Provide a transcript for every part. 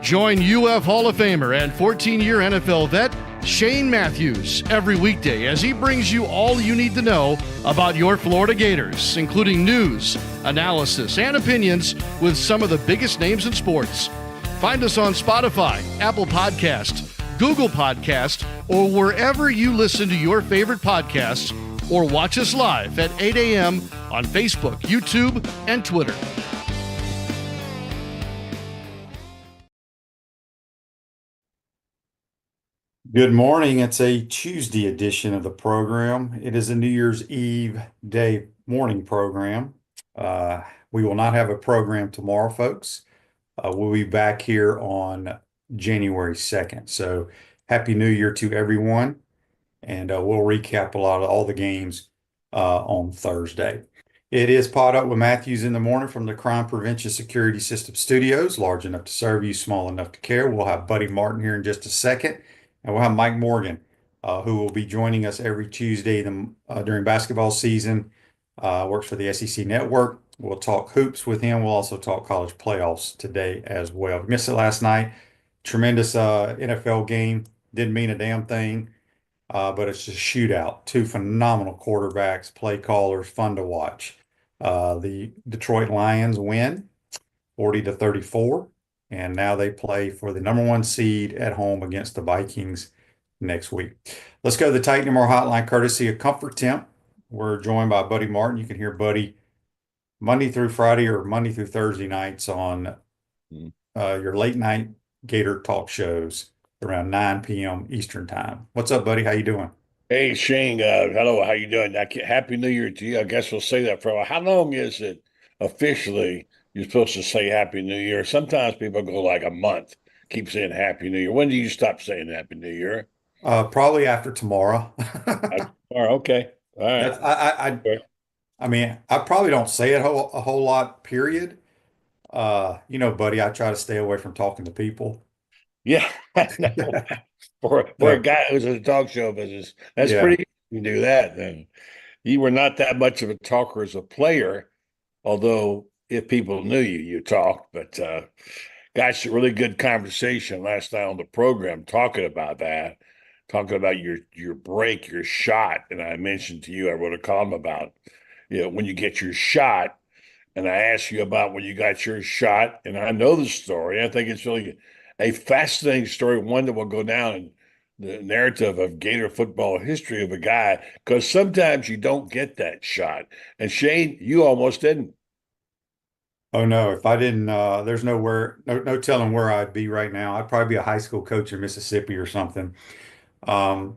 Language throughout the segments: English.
Join UF Hall of Famer and 14-year NFL vet Shane Matthews every weekday as he brings you all you need to know about your Florida Gators, including news, analysis, and opinions with some of the biggest names in sports. Find us on Spotify, Apple Podcast, Google Podcast, or wherever you listen to your favorite podcasts, or watch us live at 8 a.m. on Facebook, YouTube, and Twitter. Good morning. It's a Tuesday edition of the program. It is a New Year's Eve day morning program. We will not have a program tomorrow, folks. We'll be back here on January 2nd. So Happy New Year to everyone. And we'll recap a lot of all the games on Thursday. It is PodUp with Matthews in the morning from the Crime Prevention Security System Studios, large enough to serve you, small enough to care. We'll have Buddy Martin here in just a second. And we'll have Mike Morgan, who will be joining us every Tuesday during basketball season. Works for the SEC Network. We'll talk hoops with him. We'll also talk college playoffs today as well. We missed it last night. Tremendous NFL game. Didn't mean a damn thing, but it's just a shootout. Two phenomenal quarterbacks, play callers, fun to watch. The Detroit Lions win 40-34. And now they play for the #1 seed at home against the Vikings next week. Let's go to the Titan More Hotline, courtesy of Comfort Temp. We're joined by Buddy Martin. You can hear Buddy Monday through Friday or Monday through Thursday nights on your late night Gator talk shows around 9 p.m. Eastern time. What's up, buddy? How you doing? Hey, Shane. Hello. How you doing? Happy New Year to you. I guess we'll say that for a while. How long is it officially you're supposed to say Happy New Year? Sometimes people go like a month, keep saying Happy New Year. When do you stop saying Happy New Year? Probably after tomorrow. Okay. All right. I mean, I probably don't say it a whole lot, period. Buddy, I try to stay away from talking to people. Yeah. For a guy who's in a talk show business, that's pretty good to do that. Then you were not that much of a talker as a player, although if people knew you, you talked. But gosh, a really good conversation last night on the program talking about that, talking about your break, your shot. And I mentioned to you, I wrote a column about, when you get your shot. And I asked you about when you got your shot. And I know the story. I think it's really a fascinating story, one that will go down in the narrative of Gator football history of a guy, because sometimes you don't get that shot. And Shane, you almost didn't. Oh no, if I didn't, there's no telling where I'd be right now. I'd probably be a high school coach in Mississippi or something. But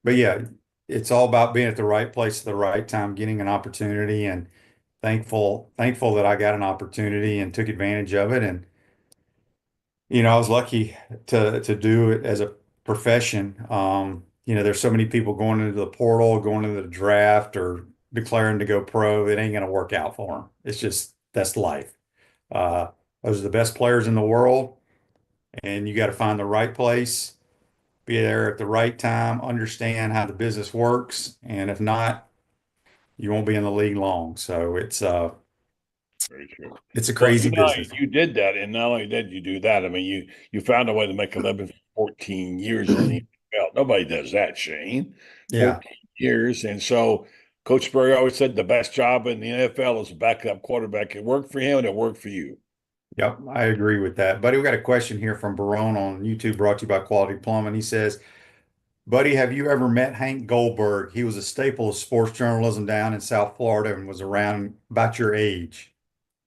yeah, it's all about being at the right place at the right time, getting an opportunity, and thankful that I got an opportunity and took advantage of it. And I was lucky to do it as a profession. There's so many people going into the portal, going into the draft, or declaring to go pro. It ain't going to work out for them. It's just that's life. Those are the best players in the world, and you got to find the right place, be there at the right time, understand how the business works, and if not, you won't be in the league long. So it's Very true. it's a crazy business. You did that, and not only did you do that, I mean, you found a way to make 11, 14 years in the NFL. Nobody does that, Shane. Yeah. 14 years. And so Coach Spurrier always said the best job in the NFL is a backup quarterback. It worked for him and it worked for you. Yep, I agree with that. Buddy, we got a question here from Barone on YouTube, brought to you by Quality Plumbing. He says, Buddy, have you ever met Hank Goldberg? He was a staple of sports journalism down in South Florida and was around about your age.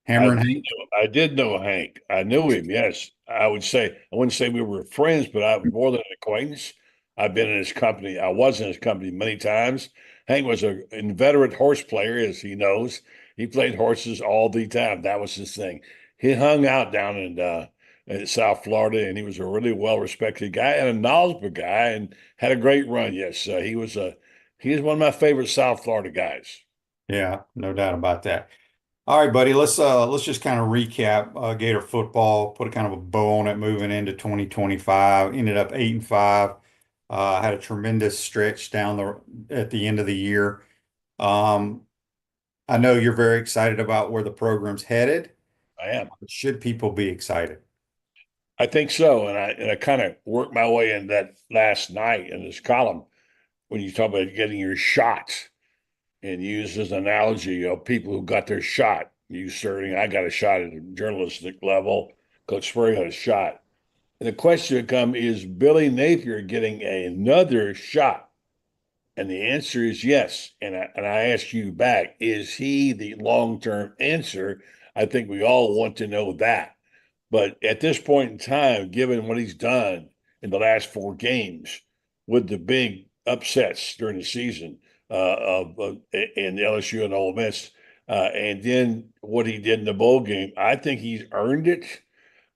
Hammer and Hank? I did know Hank. I knew him, yes. I wouldn't say we were friends, but I was more than an acquaintance. I've been in his company. I was in his company many times. Hank was an inveterate horse player, as he knows. He played horses all the time. That was his thing. He hung out down in South Florida, and he was a really well-respected guy and a knowledgeable guy, and had a great run. Yes, he was one of my favorite South Florida guys. Yeah, no doubt about that. All right, buddy, let's just kind of recap Gator football, put a kind of a bow on it moving into 2025. Ended up 8-5. Had a tremendous stretch at the end of the year. I know you're very excited about where the program's headed. I am. Should people be excited? I think so. And I kind of worked my way in that last night in this column when you talk about getting your shots and use as an analogy of people who got their shot. You certain I got a shot at a journalistic level. Coach Spurrier had a shot. And the question would come, is Billy Napier getting another shot? And the answer is yes. And I ask you back, is he the long-term answer? I think we all want to know that. But at this point in time, given what he's done in the last 4 games with the big upsets during the season in LSU and Ole Miss, and then what he did in the bowl game, I think he's earned it.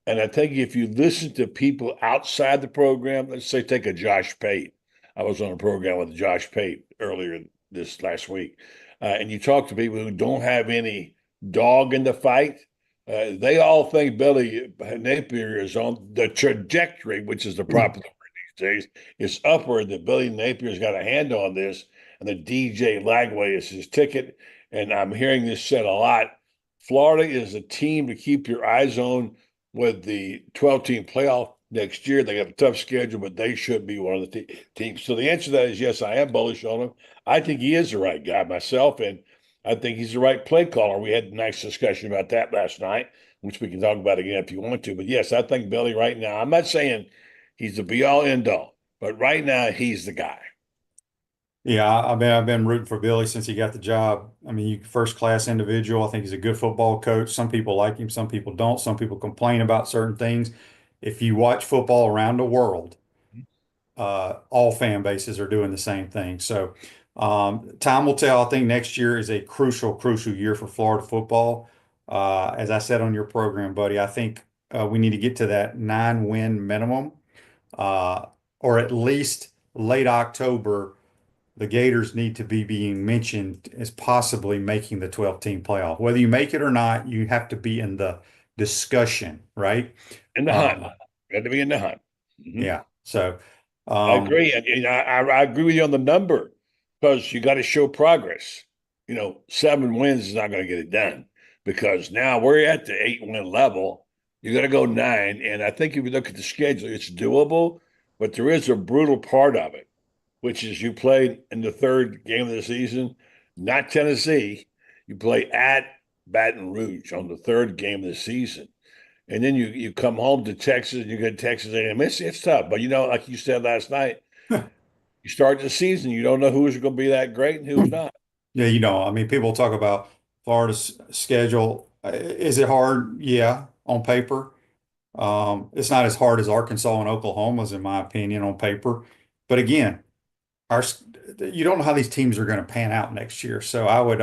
And I think if you listen to people outside the program, let's say take a Josh Pate. I was on a program with Josh Pate earlier this last week, and you talk to people who don't have any dog in the fight. They all think Billy Napier is on the trajectory, which is the proper word these days, is upward. That Billy Napier's got a hand on this, and the DJ Lagway is his ticket. And I'm hearing this said a lot. Florida is a team to keep your eyes on with the 12-team playoff next year. They have a tough schedule, but they should be one of the teams. So the answer to that is yes, I am bullish on him. I think he is the right guy myself, and I think he's the right play caller. We had a nice discussion about that last night, which we can talk about again if you want to. But yes, I think Billy right now, I'm not saying he's the be-all, end-all, but right now he's the guy. Yeah, I mean, I've been rooting for Billy since he got the job. I mean, first class individual. I think he's a good football coach. Some people like him, some people don't. Some people complain about certain things. If you watch football around the world, all fan bases are doing the same thing. So, time will tell. I think next year is a crucial year for Florida football. As I said on your program, buddy, I think we need to get to that 9-win minimum, or at least late October the Gators need to be being mentioned as possibly making the 12-team playoff. Whether you make it or not, you have to be in the discussion, right? In the hunt. Got to be in the hunt. Mm-hmm. Yeah. So I agree. And I agree with you on the number because you got to show progress. 7 wins is not going to get it done because now we're at the 8-win level. You got to go 9. And I think if you look at the schedule, it's doable, but there is a brutal part of it, which is you played in the 3rd game of the season, not Tennessee. You play at Baton Rouge on the 3rd game of the season. And then you come home to Texas and you get Texas A&M. It's tough. But, like you said last night, you start the season, you don't know who's going to be that great and who's not. Yeah, I mean, people talk about Florida's schedule. Is it hard? Yeah, on paper. It's not as hard as Arkansas and Oklahoma's, in my opinion, on paper. But again, you don't know how these teams are going to pan out next year. So I would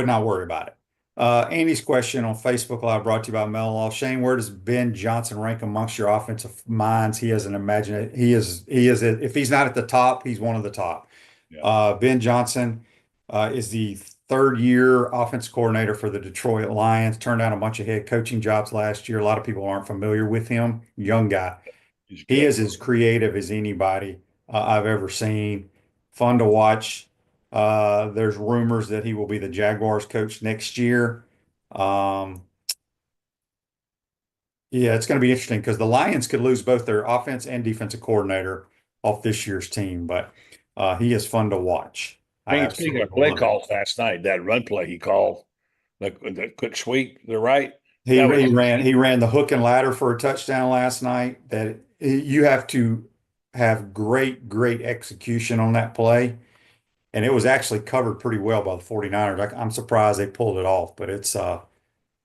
not worry about it. Andy's question on Facebook Live brought to you by Mellon. Shane, where does Ben Johnson rank amongst your offensive minds? He has an imagine. He is. If he's not at the top, he's one of the top. Yeah. Ben Johnson is the 3rd-year offense coordinator for the Detroit Lions. Turned down a bunch of head coaching jobs last year. A lot of people aren't familiar with him. Young guy. He is as creative as anybody I've ever seen. Fun to watch. There's rumors that he will be the Jaguars coach next year. Yeah, it's going to be interesting because the Lions could lose both their offense and defensive coordinator off this year's team, but he is fun to watch. Speaking of play calls last night, that run play he called, the quick sweep to the right. He ran the hook and ladder for a touchdown last night. That you have to have great execution on that play. And it was actually covered pretty well by the 49ers. I'm surprised they pulled it off, but it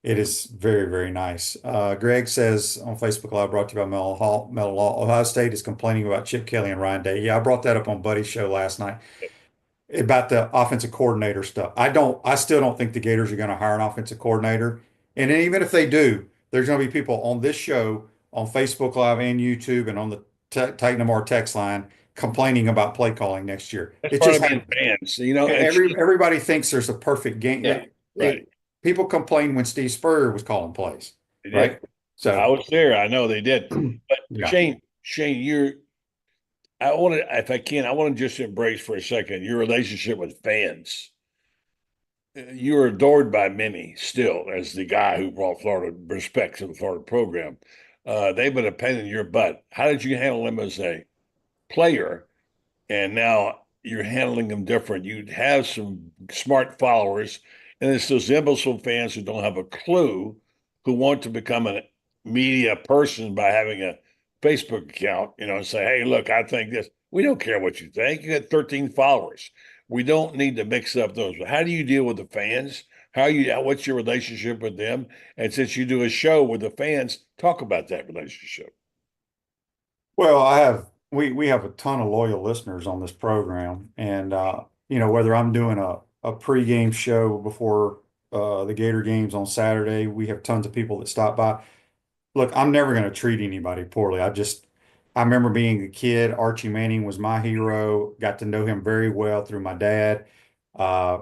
is very nice. Greg says on Facebook Live, brought to you by Metal Law, Ohio State is complaining about Chip Kelly and Ryan Day. Yeah, I brought that up on Buddy's show last night about the offensive coordinator stuff. I still don't think the Gators are going to hire an offensive coordinator. And even if they do, there's going to be people on this show, on Facebook Live and YouTube, and on the Titan MR text line complaining about play calling next year. It's just fans. Everybody thinks there's a perfect game. Yeah, right. People complained when Steve Spurrier was calling plays, right? So I was there. I know they did. But yeah. Shane, I want to just embrace for a second your relationship with fans. you're adored by many still as the guy who brought Florida respect to the Florida program. They've been a pain in your butt. How did you handle them as a player? And now you're handling them different. You have some smart followers, and it's those imbecile fans who don't have a clue who want to become a media person by having a Facebook account, and say, hey, look, I think this. We don't care what you think. You got 13 followers. We don't need to mix up those. But how do you deal with the fans? What's your relationship with them? And since you do a show with the fans, talk about that relationship. Well, we have a ton of loyal listeners on this program, and whether I'm doing a pregame show before the Gator games on Saturday, we have tons of people that stop by. Look, I'm never going to treat anybody poorly. I remember being a kid. Archie Manning was my hero. Got to know him very well through my dad. Uh,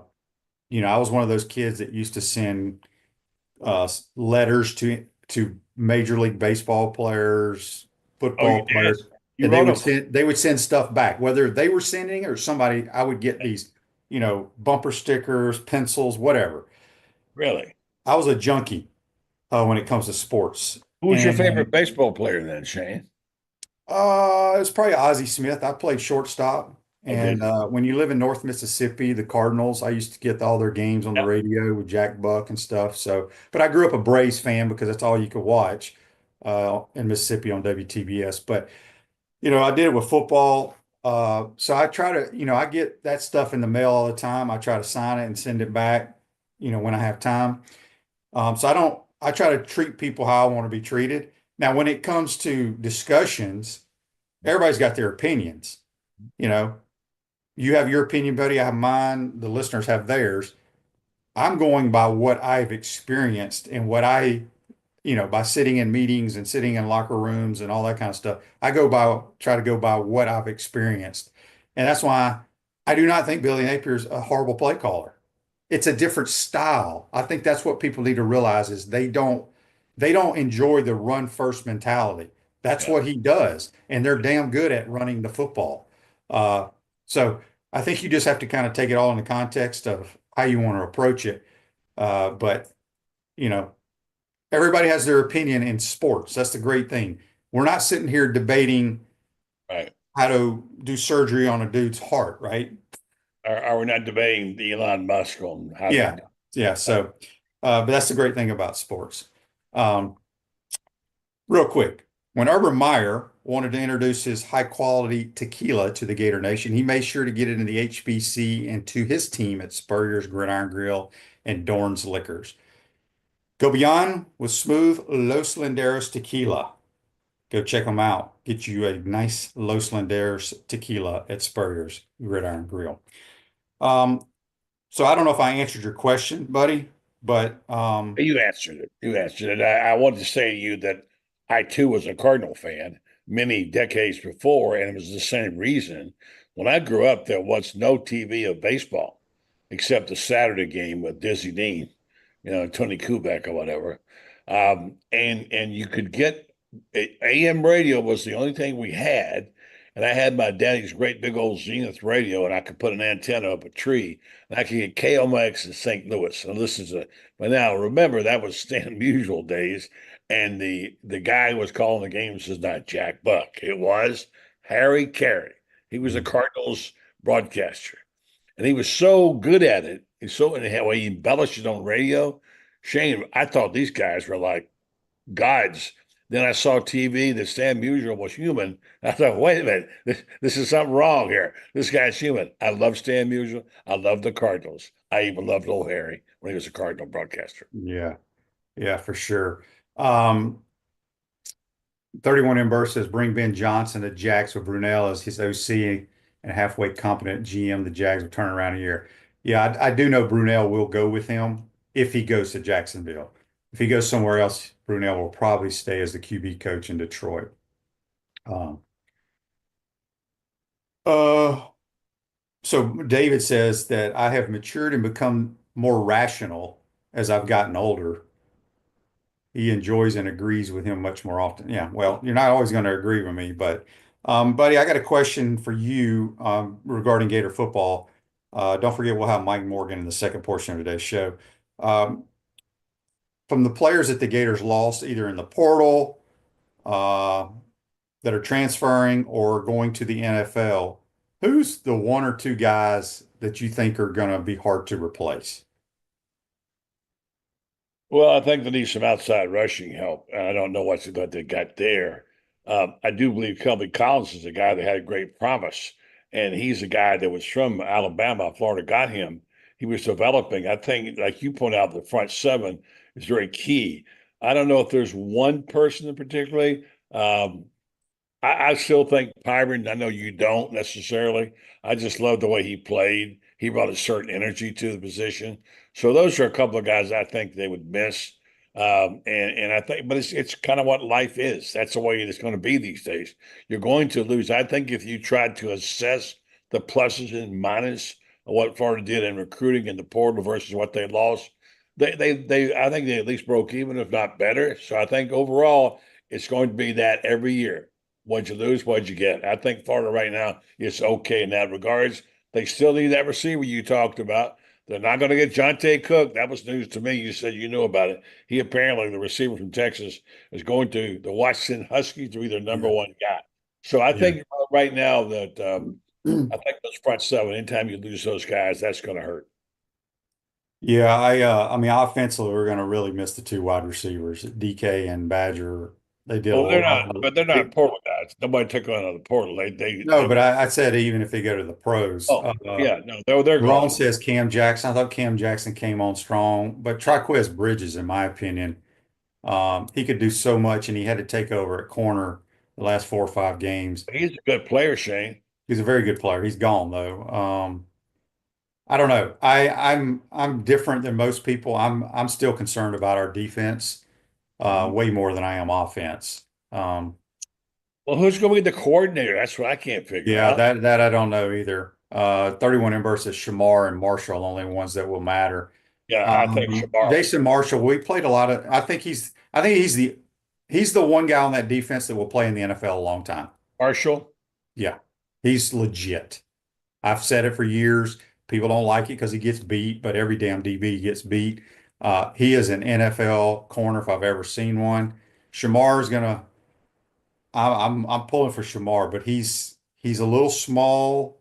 I was one of those kids that used to send letters to Major League Baseball players, Oh, you football did? players, You and they wrote would them? send stuff back, whether they were sending or somebody. I would get these, bumper stickers, pencils, whatever. Really? I was a junkie when it comes to sports, Who's your and favorite baseball player then, Shane? it's probably Ozzie Smith. I played shortstop. Oh, And did you? when you live in North Mississippi, the Cardinals, I used to get all their games on the Yeah. radio with Jack Buck and stuff. So, but I grew up a Braves fan because that's all you could watch in Mississippi on WTBS. But, I did it with football. So I try to, I get that stuff in the mail all the time. I try to sign it and send it back, when I have time. I try to treat people how I want to be treated. Now, when it comes to discussions, everybody's got their opinions. You know, you have your opinion, buddy. I have mine. The listeners have theirs. I'm going by what I've experienced and by sitting in meetings and sitting in locker rooms and all that kind of stuff. Try to go by what I've experienced. And that's why I do not think Billy Napier's a horrible play caller. It's a different style. I think that's what people need to realize is they don't enjoy the run first mentality. That's Yeah. what he does, and they're damn good at running the football. Uh, so I think you just have to kind of take it all in the context of how you want to approach it. But you know, everybody has their opinion in sports. That's the great thing. We're not sitting here debating Right. how to do surgery on a dude's heart, right? Are we not debating the Elon Musk on how to Yeah, yeah. So, but that's the great thing about sports. Um, Real quick, when Urban Meyer wanted to introduce his high quality tequila to the Gator Nation, he made sure to get it in the HBC and to his team at Spurrier's Gridiron Grill and Dorn's Liquors. Go beyond with smooth Los Landeros tequila. Go check them out. Get you a nice Los Landeros tequila at Spurrier's Gridiron Grill. Um, so I don't know if I answered your question, buddy, but You answered it. You answered it. I wanted to say to you that I too was a Cardinal fan many decades before, and it was the same reason. When I grew up, there was no TV of baseball except the Saturday game with Dizzy Dean, Tony Kubek or whatever. And you could get AM radio was the only thing we had. And I had my daddy's great big old Zenith radio, and I could put an antenna up a tree, and I could get KOMX in St. Louis and listen to. But now remember that was Stan Musial days, and the guy who was calling the games was not Jack Buck. It was Harry Carey. He was a Cardinals broadcaster, and he was so good at it. He's so in how he embellished it on radio. Shane, I thought these guys were like gods. Then I saw TV that Stan Musial was human. I thought, wait a minute, this is something wrong here. This guy's human. I love Stan Musial. I love the Cardinals. I even loved old Harry when he was a Cardinal broadcaster. yeah, yeah, for sure. Um, 31 Ember says bring Ben Johnson to Jags with Brunel as his OC and halfway competent GM. The Jags will turn around a year. Yeah, I do know Brunel will go with him if he goes to Jacksonville. If he goes somewhere else, Brunel will probably stay as the QB coach in Detroit. Um, uh, so David says that I have matured and become more rational as I've gotten older. He enjoys and agrees with him much more often. Yeah, well, you're not always going to agree with me, but buddy, I got a question for you regarding Gator football. Don't forget we'll have Mike Morgan in the second portion of today's show. Um, from the players that the Gators lost, either in the portal, uh, that are transferring or going to the NFL, who's the one or two guys that you think are going to be hard to replace? Well, I think they need some outside rushing help. I don't know what they got there. I do believe Kelby Collins is a guy that had great promise, and he's a guy that was from Alabama. Florida got him. He was developing. I think, like you point out, the front seven is very key. I don't know if there's one person in particularly. I still think Pyron, I know you don't necessarily. I just love the way he played. He brought a certain energy to the position. So those are a couple of guys I think they would miss. And I think, but it's kind of what life is. That's the way it's going to be these days. You're going to lose. I think if you tried to assess the pluses and minuses of what Florida did in recruiting in the portal versus what they lost, I think they at least broke even, if not better. So I think overall it's going to be that every year. What'd you lose? What'd you get? I think Florida right now is okay in that regards. They still need that receiver you talked about. They're not going to get Jonte Cook. That was news to me. You said you knew about it. He apparently, the receiver from Texas, is going to the Washington Huskies to be their number Yeah. one guy. So I Yeah. think right now that I think those front seven, anytime you lose those guys, that's going to hurt. Yeah, I mean, offensively, we're going to really miss the two wide receivers, DK and Badger. They did a Well, they're not, lot. but they're not portal guys. Nobody took on the portal. They No, but I said even if they go to the pros, oh yeah, no, they're Ron gone. says Cam Jackson. I thought Cam Jackson came on strong, but Triquez Bridges, in my opinion, he could do so much, and he had to take over at corner the last 4 or 5 games. He's a good player, Shane. He's a very good player. He's gone though. I don't know. I'm different than most people. I'm still concerned about our defense, Mhm. way more than I am offense. Well, who's going to be the coordinator? That's what I can't figure Yeah, out. that I don't know either. 31 in versus Shamar and Marshall, only ones that will matter. Yeah, I think Shamar Jason Marshall, we played a lot of. I think he's the one guy on that defense that will play in the NFL a long time. Marshall. Yeah, he's legit. I've said it for years. People don't like it because he gets beat, but every damn DB gets beat. He is an NFL corner if I've ever seen one. Shamar is gonna. I'm pulling for Shamar, but he's a little small,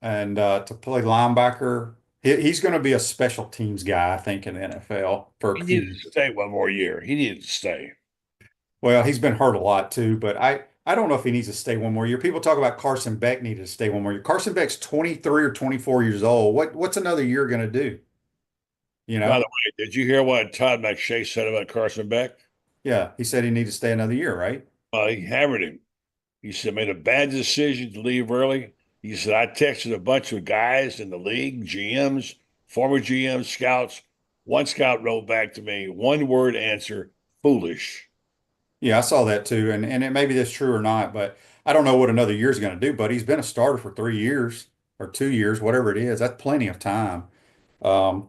and to play linebacker, he's going to be a special teams guy, I think, in the NFL for a He few needed years. to stay one more year. He needed to stay. Well, he's been hurt a lot too, but I don't know if he needs to stay one more year. People talk about Carson Beck needed to stay one more year. Carson Beck's 23 or 24 years old. What's another year going to do? You By the know? way, did you hear what Todd McShay said about Carson Beck? Yeah, he said he needs to stay another year, right? He hammered him. He said made a bad decision to leave early. He said I texted a bunch of guys in the league, GMs, former GMs, scouts. One scout wrote back to me, one word answer, foolish. Yeah, I saw that too, and it maybe that's true or not, but I don't know what another year is going to do. But he's been a starter for 3 years or 2 years, whatever it is. That's plenty of time. Um,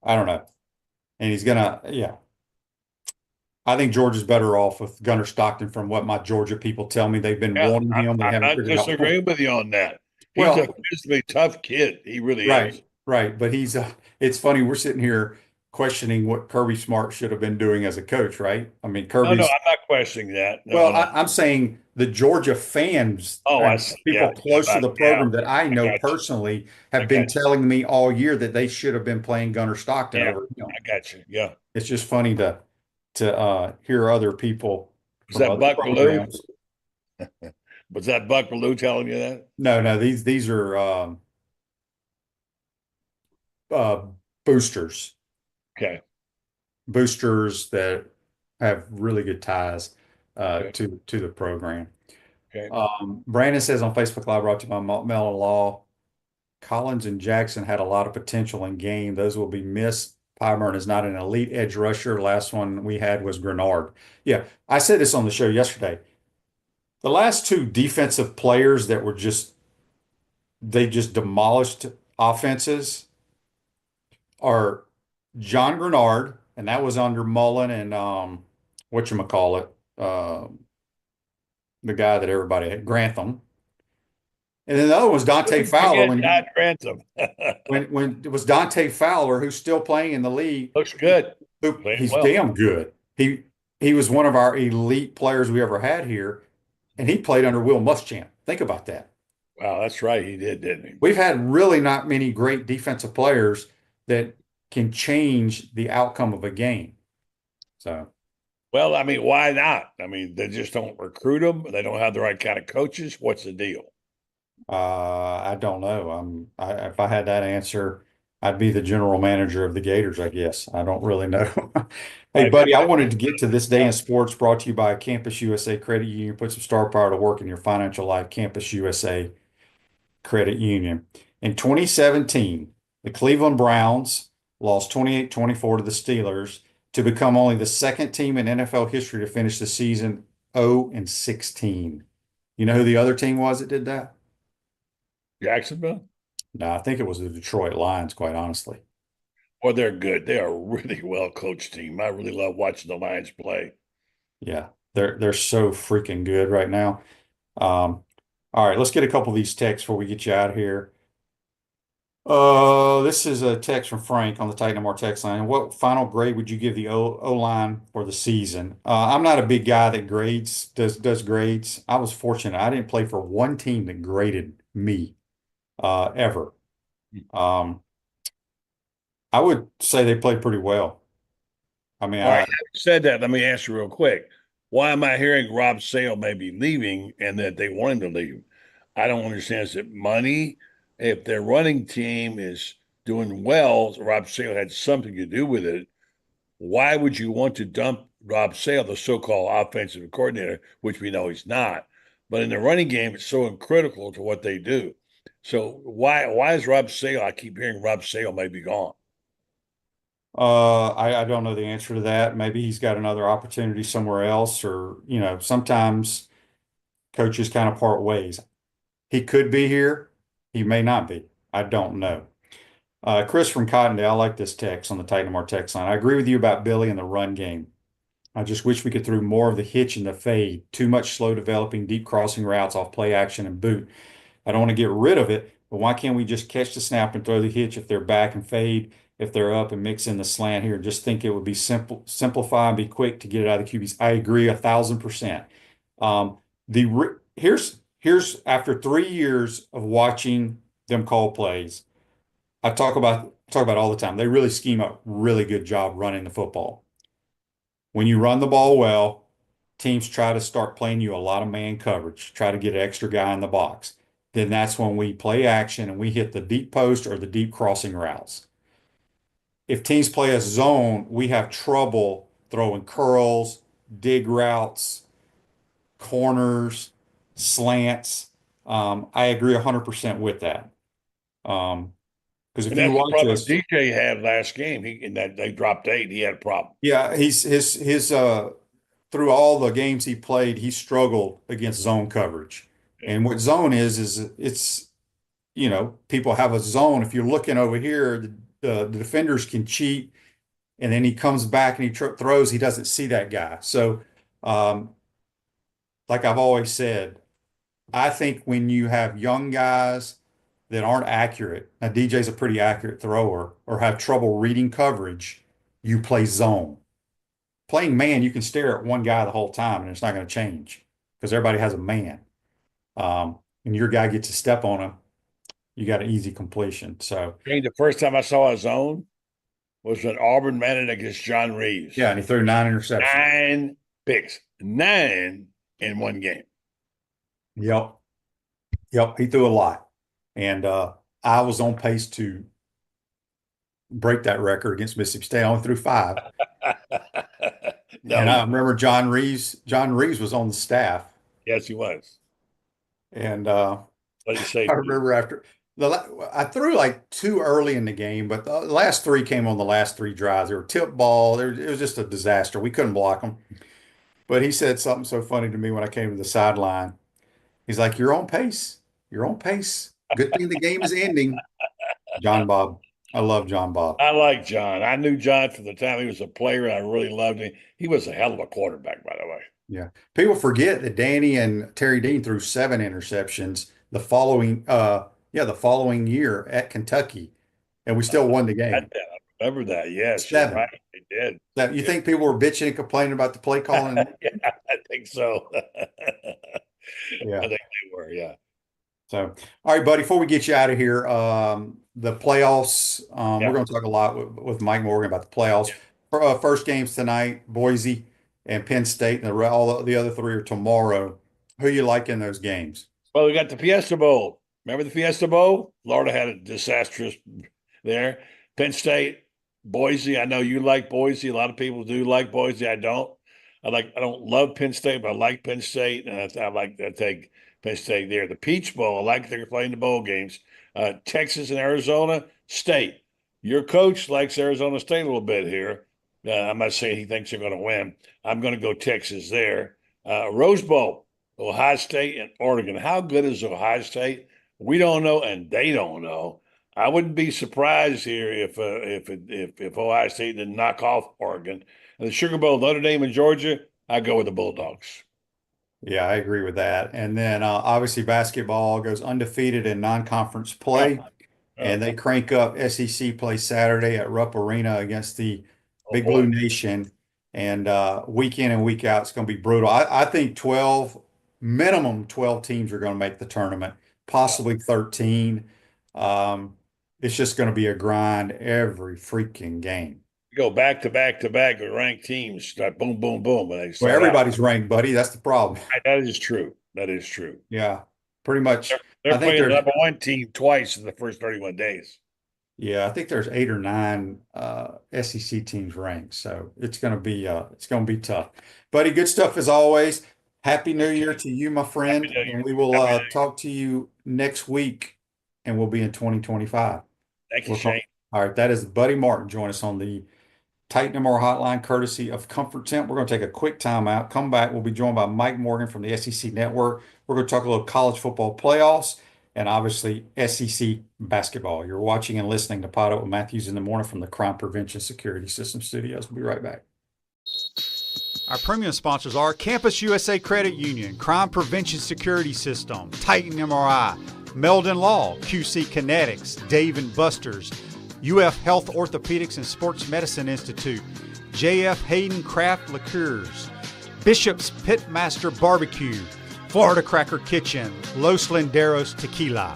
I don't know. And he's gonna, yeah. I think Georgia's better off with Gunnar Stockton from what my Georgia people tell me. They've been Yeah, wanting him. They I'm haven't not figured out. disagreeing with you on that. He's a Well, physically tough kid. He really is. right, right. But it's funny. We're sitting here questioning what Kirby Smart should have been doing as a coach, right? I mean, No, Kirby's, I'm not questioning that. well, No, no. I'm saying the Georgia fans Oh, I and see. Yeah, people close to the yeah. program that I I know got you. personally I have been got you. telling me all year that they should have been playing Gunnar Stockton Yeah, over him. I got you. Yeah. It's just funny to hear other people Was from that other Buck Bellew? programs. Was that Buck Bellew telling you that? No, no, these are uh, boosters, Okay. boosters that have really good ties Okay. to the program. Okay. Brandon says on Facebook Live, brought to you by Mellon Law, Collins and Jackson had a lot of potential in game. Those will be missed. Pyburn is not an elite edge rusher. Last one we had was Grenard. Yeah, I said this on the show yesterday. The last two defensive players that were they just demolished offenses are John Grenard, and that was under Mullen and whatchamacallit, the guy that everybody had, Grantham. And then the other was Dante Fowler. Forget John Grantham. When it was Dante Fowler, who's still playing in the league. Looks good. Playing He's well. damn good. He was one of our elite players we ever had here, and he played under Will Muschamp. Think about that. Wow, that's right. He did, didn't he? We've had really not many great defensive players that can change the outcome of a game. So, well, I mean, why not? I mean, they just don't recruit them. They don't have the right kind of coaches. What's the deal? I don't know. If I had that answer, I'd be the general manager of the Gators, I guess. I don't really know. Hey, buddy, I wanted to get to this day in sports brought to you by Campus USA Credit Union. Put some star power to work in your financial life. Campus USA Credit Union. In 2017, the Cleveland Browns lost 28-24 to the Steelers to become only the second team in NFL history to finish the season 0-16. You know who the other team was that did that? Jacksonville? No, I think it was the Detroit Lions, quite honestly. Well, they're good. They are a really well-coached team. I really love watching the Lions play. Yeah, they're so freaking good right now. All right, let's get a couple of these texts before we get you out of here. This is a text from Frank on the Titan More text line. What final grade would you give the O-line for the season? I'm not a big guy that does grades. I was fortunate. I didn't play for one team that graded me ever. I would say they played pretty well. I mean, All right, having said that, let me ask you real quick. Why am I hearing Rob Sale may be leaving and that they want him to leave? I don't understand. Is it money? If their running team is doing well, Rob Sale had something to do with it. Why would you want to dump Rob Sale, the so-called offensive coordinator, which we know he's not? But in the running game, it's so critical to what they do. So why is Rob Sale? I keep hearing Rob Sale may be gone. I don't know the answer to that. Maybe he's got another opportunity somewhere else, or sometimes coaches kind of part ways. He could be here. He may not be. I don't know. Chris from Cottondale, I like this text on the Titan More text line. I agree with you about Billy and the run game. I just wish we could throw more of the hitch and the fade. Too much slow developing, deep crossing routes off play action and boot. I don't want to get rid of it, but why can't we just catch the snap and throw the hitch if they're back and fade, if they're up and mix in the slant here? Just think it would be simplify and be quick to get it out of the QBs. I agree 1,000%. Here's after 3 years of watching them call plays, I talk about all the time. They really scheme a really good job running the football. When you run the ball well, teams try to start playing you a lot of man coverage, try to get an extra guy in the box. Then that's when we play action and we hit the deep post or the deep crossing routes. If teams play a zone, we have trouble throwing curls, dig routes, corners, slants. I agree 100% with that. Because if you watch this, DJ had last game, they dropped 8. He had a problem. Yeah, his through all the games he played, he struggled against zone coverage. And what zone is it's people have a zone. If you're looking over here, the defenders can cheat, and then he comes back and he throws. He doesn't see that guy. So, like I've always said, I think when you have young guys that aren't accurate, now DJ's a pretty accurate thrower, or have trouble reading coverage, you play zone. Playing man, you can stare at one guy the whole time and it's not going to change because everybody has a man. And your guy gets a step on him, you got an easy completion. So the first time I saw a zone was when Auburn ran it against John Reeves. Yeah, and he threw 9 interceptions. 9 picks. 9 in one game. Yep. He threw a lot. And I was on pace to break that record against Mississippi State. I only threw 5. And I remember John Reeves was on the staff. Yes, he was. And I remember after I threw like 2 early in the game, but the last 3 came on the last 3 drives. They were tip ball. It was just a disaster. We couldn't block them. But he said something so funny to me when I came to the sideline. He's like, "You're on pace. You're on pace. Good thing the game is ending." John Bob. I love John Bob. I like John. I knew John from the time he was a player, and I really loved him. He was a hell of a quarterback, by the way. Yeah. People forget that Danny and Terry Dean threw 7 interceptions. the following year at Kentucky, and we still won the game. I remember that. Yes, you're 7. right. They did. Now, you think people were bitching and complaining about the play calling? Yeah, I think so. Yeah. I think they were, yeah. So, all right, buddy, before we get you out of here, the playoffs, we're going to talk a lot with Mike Morgan about the playoffs. First games tonight, Boise and Penn State, and all the other 3 are tomorrow. Who you like in those games? Well, we got the Fiesta Bowl. Remember the Fiesta Bowl? Florida had a disastrous there. Penn State, Boise. I know you like Boise. A lot of people do like Boise. I don't. I don't love Penn State, but I like Penn State, and I take Penn State there. The Peach Bowl. I like they're playing the bowl games. Texas and Arizona State. Your coach likes Arizona State a little bit here. I'm not saying he thinks they're going to win. I'm going to go Texas there. Rose Bowl. Ohio State and Oregon. How good is Ohio State? We don't know, and they don't know. I wouldn't be surprised here if Ohio State didn't knock off Oregon. And the Sugar Bowl, Notre Dame and Georgia, I go with the Bulldogs. Yeah, I agree with that. And then obviously basketball goes undefeated in non-conference play, and they crank up SEC play Saturday at Rupp Arena against the Big Blue Nation. And week in and week out, it's going to be brutal. I think minimum 12 teams are going to make the tournament, possibly 13. It's just going to be a grind every freaking game. Go back to back to back with ranked teams. Like boom, boom, boom. Well, everybody's ranked, buddy. That's the problem. That is true. That is true. Yeah, pretty much. They're playing the number 1 team twice in the first 31 days. Yeah, I think there's 8 or 9 SEC teams ranked, so it's going to be tough. Buddy, good stuff as always. Happy New Year to you, my friend, and we will talk to you next week, and we'll be in 2025. Thank you, Shane. All right, that is Buddy Martin. Join us on the Titan MR Hotline, courtesy of Comfort Temp. We're going to take a quick time out. Come back. We'll be joined by Mike Morgan from the SEC Network. We're going to talk a little college football playoffs and obviously SEC basketball. You're watching and listening to PodUp with Matthews in the Morning from the Crime Prevention Security System Studios. We'll be right back. Our premium sponsors are Campus USA Credit Union, Crime Prevention Security System, Titan MRI, Meldon Law, QC Kinetics, Dave & Buster's, UF Health Orthopedics and Sports Medicine Institute, JF Hayden Craft Liqueurs, Bishop's Pitmaster Barbecue, Florida Cracker Kitchen, Los Linderos Tequila.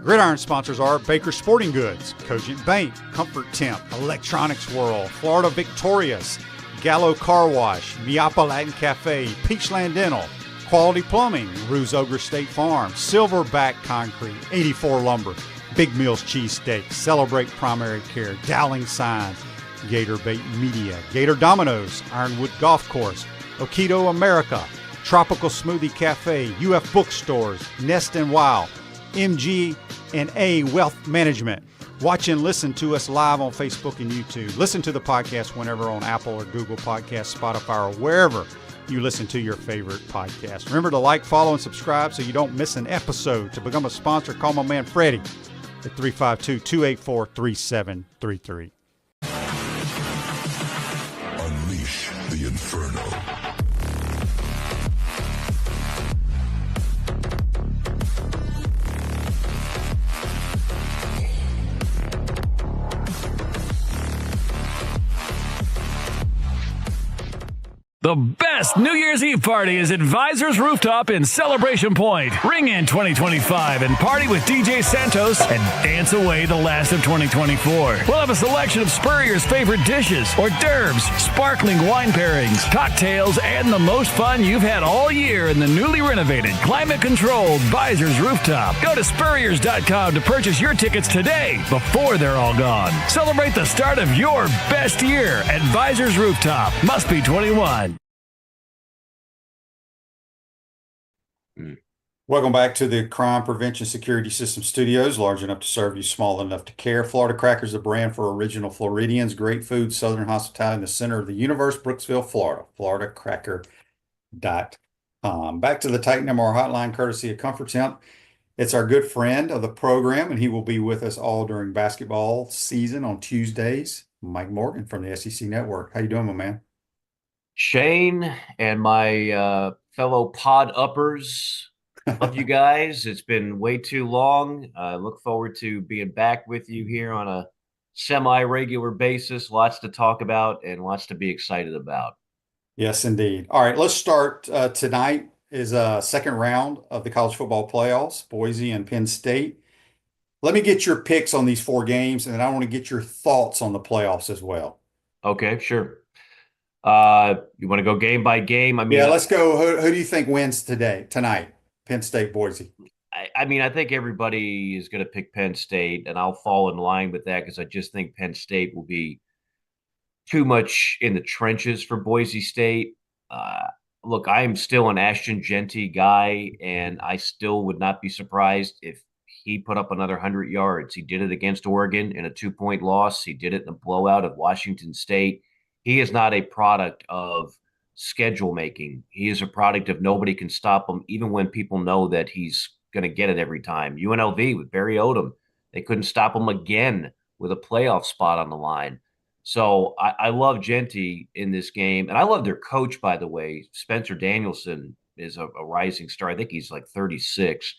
Gridiron sponsors are Baker Sporting Goods, Cogent Bank, Comfort Temp, Electronics World, Florida Victorious, Gallo Car Wash, Miapa Latin Cafe, Peachland Dental, Quality Plumbing, Ruse Ogre State Farm, Silverback Concrete, 84 Lumber, Big Mills Cheesesteak, Celebrate Primary Care, Dowling Signs, Gator Bait Media, Gator Dominoes, Ironwood Golf Course, Okido America, Tropical Smoothie Cafe, UF Bookstores, Nest and Wow, MG&A Wealth Management. Watch and listen to us live on Facebook and YouTube. Listen to the podcast whenever on Apple or Google Podcasts, Spotify, or wherever you listen to your favorite podcast. Remember to like, follow, and subscribe so you don't miss an episode. To become a sponsor, call my man Freddie at 352-284-3733. Unleash the Inferno. The best New Year's Eve party is Advisors Rooftop in Celebration Point. Ring in 2025 and party with DJ Santos and dance away the last of 2024. We'll have a selection of Spurrier's favorite dishes, hors d'oeuvres, sparkling wine pairings, cocktails, and the most fun you've had all year in the newly renovated, climate-controlled Advisors Rooftop. Go to Spurriers.com to purchase your tickets today before they're all gone. Celebrate the start of your best year. Advisors Rooftop. Must be 21. Welcome back to the Crime Prevention Security System Studios, large enough to serve you, small enough to care. Florida Crackers, a brand for original Floridians. Great food, southern hospitality in the center of the universe, Brooksville, Florida. FloridaCracker.com. Back to the Titan MR Hotline, courtesy of Comfort Temp. It's our good friend of the program, and he will be with us all during basketball season on Tuesdays. Mike Morgan from the SEC Network. How you doing, my man? Shane and my fellow pod uppers, Love you guys. It's been way too long. I look forward to being back with you here on a semi-regular basis. Lots to talk about and lots to be excited about. Yes, indeed. All right, let's start. Tonight is a second round of the college football playoffs, Boise and Penn State. Let me get your picks on these four games, and then I want to get your thoughts on the playoffs as well. Okay, sure. You want to go game by game? Yeah, let's go. Who do you think wins tonight? Penn State, Boise. I think everybody is going to pick Penn State, and I'll fall in line with that because I just think Penn State will be too much in the trenches for Boise State. Look, I am still an Ashton Genty guy, and I still would not be surprised if he put up another 100 yards. He did it against Oregon in a 2-point loss. He did it in a blowout of Washington State. He is not a product of schedule making. He is a product of nobody can stop him, even when people know that he's going to get it every time. UNLV with Barry Odom, they couldn't stop him again with a playoff spot on the line. So I love Genty in this game. And I love their coach, by the way. Spencer Danielson is a rising star. I think he's like 36.